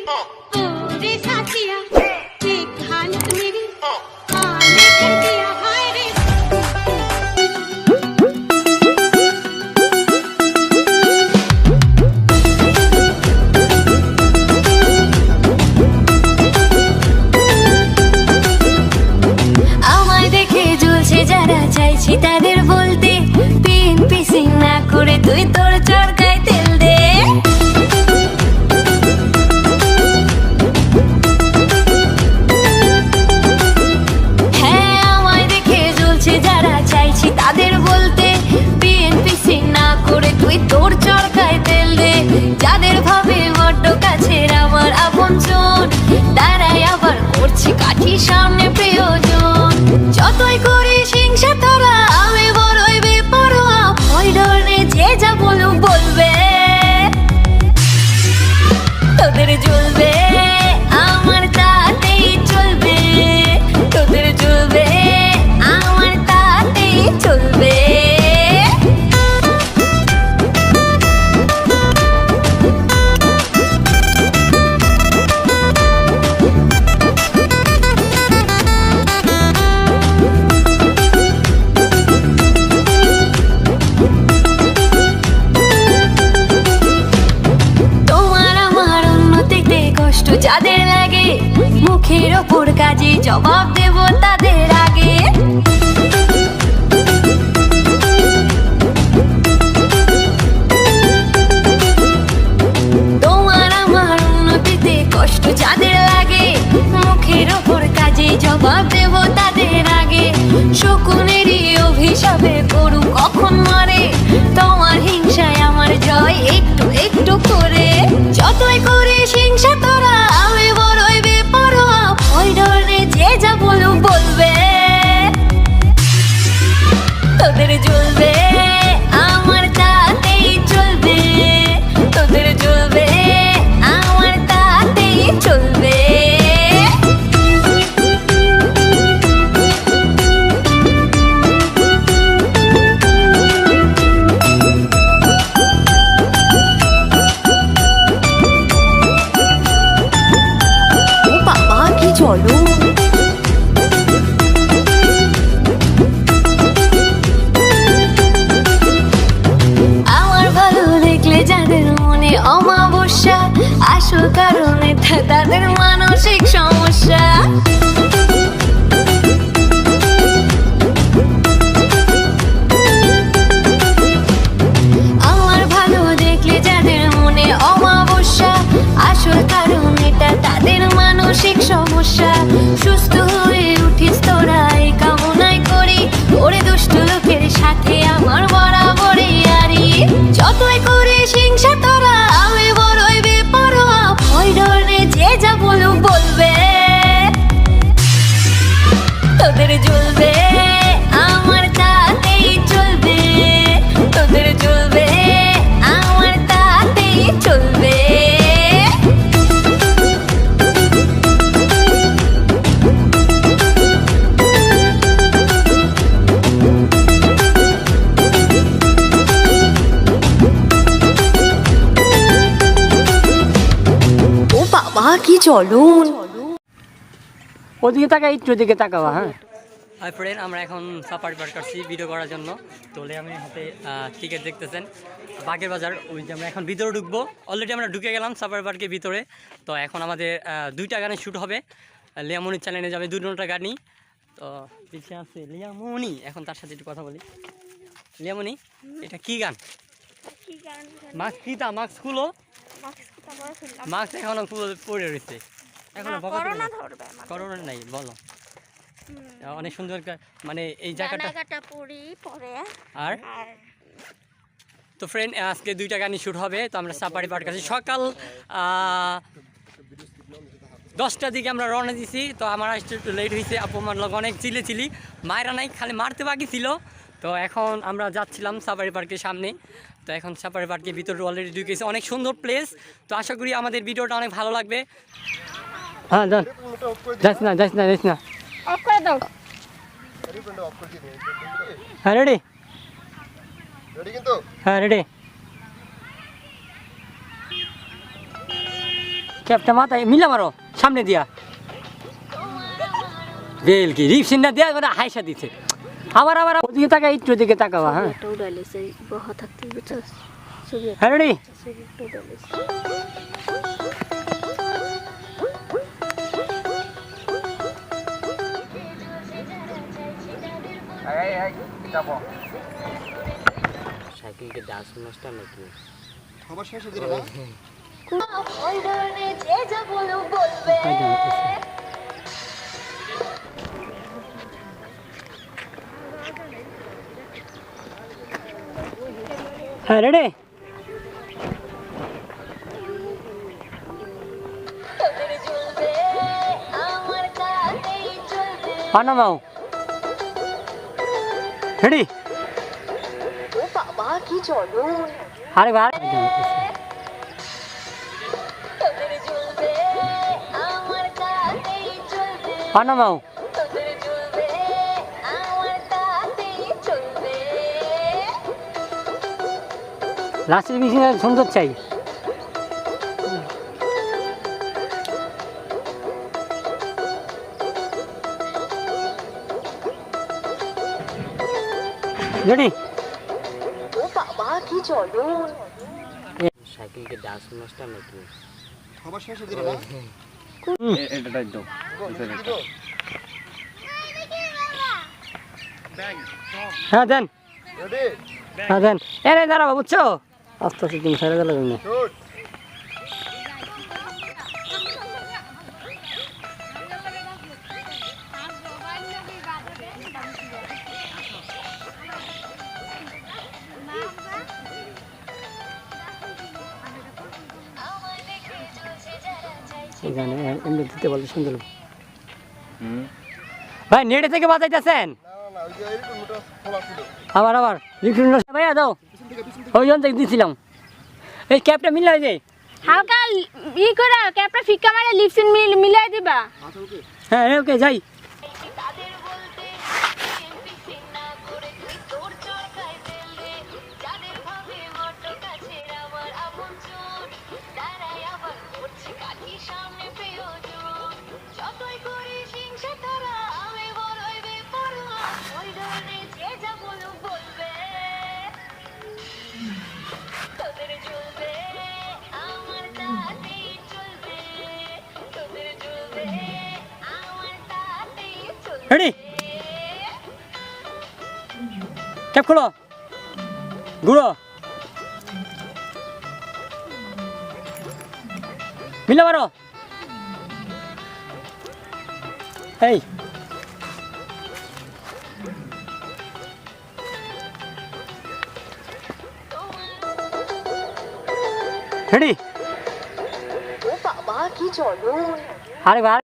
रे साथिया देख हालत मेरी आने कर दिया हाय रे আমায় দেখে জ্বলছে যারা চাইছি তাদের বলতে পিন পিসিং না করে তুই তোর চরকায় তেল দে তাদের বলতে বিএনপিসি না করে তুই তোর চরকায় তেল দে যাদের ভাবে বড্ড কাছের আমার আপনজন তারাই আবার করছে কাঠি সামনে প্রিয়জন যতই করিস হিংসা তোরা আমি বড়ই বেপরোয়া ভয় ডরে যে যা বলুক বলবে তোদের জ্বলবে আমার তাতেই চলবে তোদের জ্বলবে আমার তাতেই চলবে তোমার আমার উন্নতিতে কষ্ট যাদের লাগে মুখের ওপর কাজে জবাব দেব তাদের আগে তোমার আমার উন্নতিতে কষ্ট যাদের লাগে মুখের ওপর কাজে জবাব দেব তাদের আগে শকুনেরই অভিশাপে গরু কখন মরে তোমার হিংসায় আমার জয় একটু একটু করে যতই করিস হিংসা তোরা আমি বড়ই বেপরোয়া ভয় ডরে যে যা বলুক বলবে তোদের জ্বলবে আমার তাতেই চলবে তোদের জ্বলবে আমার তাতেই চলবে ও বাবা কি চলো আমার ভালো দেখলে যাদের মনে অমাবস্যা আসল কারণে তাদের মানসিক সমস্যা আমার ভালো দেখলে যাদের মনে অমাবস্যা আসল কারণ এটা তাদের মানসিক সমস্যা সুস্থ হয়ে উঠিস তোরা এই কামনাই করি ওরে দুষ্ট লোকের সাথে আমার বরাবরই আরি যতই করিস হিংসা তোরা আমি বড়ই বেপরোয়া ভয় ডরে যে যা বলুক বলবে তোদের জ্বলবে আমার তাতেই চলবে তোদের জ্বলবে আমার তাতেই চলবে ও বাবা কি চলুন ওদিকে তাকা একটু দিকে তাকাবা হ্যাঁ হাই ফ্রেন্ড আমরা এখন সাফারি পার্ক করছি ভিডিও করার জন্য তো আমি হাতে টিকিট দেখতেছেন বাগের বাজার ওই যে আমরা এখন ভিতরে ঢুকবো অলরেডি আমরা ঢুকে গেলাম সাফারি পার্কের ভিতরে তো এখন আমাদের দুইটা গানে শ্যুট হবে লিয়ামনির চ্যানেলে যাবে দুটা গানই তো পিছিয়ে আছে লিয়ামনি এখন তার সাথে একটু কথা বলি লিয়ামনি এটা কি গান মাস্ক কিতা মাস্ক খুলো মাস্ক এখনো পরে রয়েছে এখনো করোনা নাই বলো অনেক সুন্দর মানে এই জায়গাটা আর তো ফ্রেন্ড আজকে দুইটা গানই শ্যুট হবে তো আমরা সাফারি পার্ক আছি সকাল 10টার দিকে আমরা রওনা দিছি তো আমার আসতে একটু লেট হয়েছে আপু মারলক অনেক চিলি মায়েরা নাই খালি মারতে বাকি ছিল তো এখন আমরা যাচ্ছিলাম সাফারি পার্কের সামনে তো এখন সাফারি পার্কের ভিতরে অলরেডি ঢুকেছি অনেক সুন্দর প্লেস তো আশা করি আমাদের ভিডিওটা অনেক ভালো লাগবে হ্যাঁ যাস না অফ করে দাও হ্যাঁ রেডি কিন্তু হ্যাঁ রেডি ক্যাপটা মাথায় মিলা মারো সামনে দিয়া বেল কি রিপসিনটা দেয়া করে হাইসা দিছে আবার আবার ওদিকে তাকা একটু দিকে তাকাবা হ্যাঁ এটা উড়াইলে সেই বহা থাকতে বুঝছস ছবি হ্যাঁ রেডি ছবি উড়াইলে সাইকেলকে ডাস মাস্টার নাকি ওই ধরনের যে যা বলো বলবে হ্যাঁ রেডি তোদের জ্বলবে আমার তাতেই চলবে পানামাও রেডি ও বাবা কি চলো আরে বার তোদের জ্বলবে আমার তাতেই চলবে পানামাও তোদের জ্বলবে আমার তাতেই চলবে লাস্টের মিশিং সুন্দর চাই রেডি ও বাবা কি চলো সাইকেলকে ডাস মাস্টার নাকি হ্যাঁ দেন হ্যাঁ দেন এরে দাঁড়াবো বুঝছো আস্তে আস্তে তুমি ছেড়ে গেল না এখানে এমনি দিতে বলতে সুন্দর ভাই নেটে থেকে বাজাইতেছেন আবার আবার রিক্রুটার ভাইয়া দাও ওই জন থেকে দিয়েছিলাম এই ক্যাবটা মিলাই যে হালকা ই করে ক্যাপটা ফিক্কা মারে লিপসিন মিলাই দিবা হ্যাঁ ওকে যাই তাদের বলতে এমপি না করে তুই তোর চরকায় ফেললে যাদের ভাবে বড্ড কাছের আমার আপনজন তারাই আবার করছে কাঠি সামনে প্রিয়জন যতই করিস হিংসা তারা আমি বড়ই বেপরোয়া ওই ধরনের যে যা বলো বলবে তোদের জ্বলবে আমার তাতেই চলবে তোদের জ্বলবে আমার তাতেই চলবে রেডি ক্যাব খোলো ঘুরো মিলা মারো এই রেডি ও বাবা কি চলো আরে বার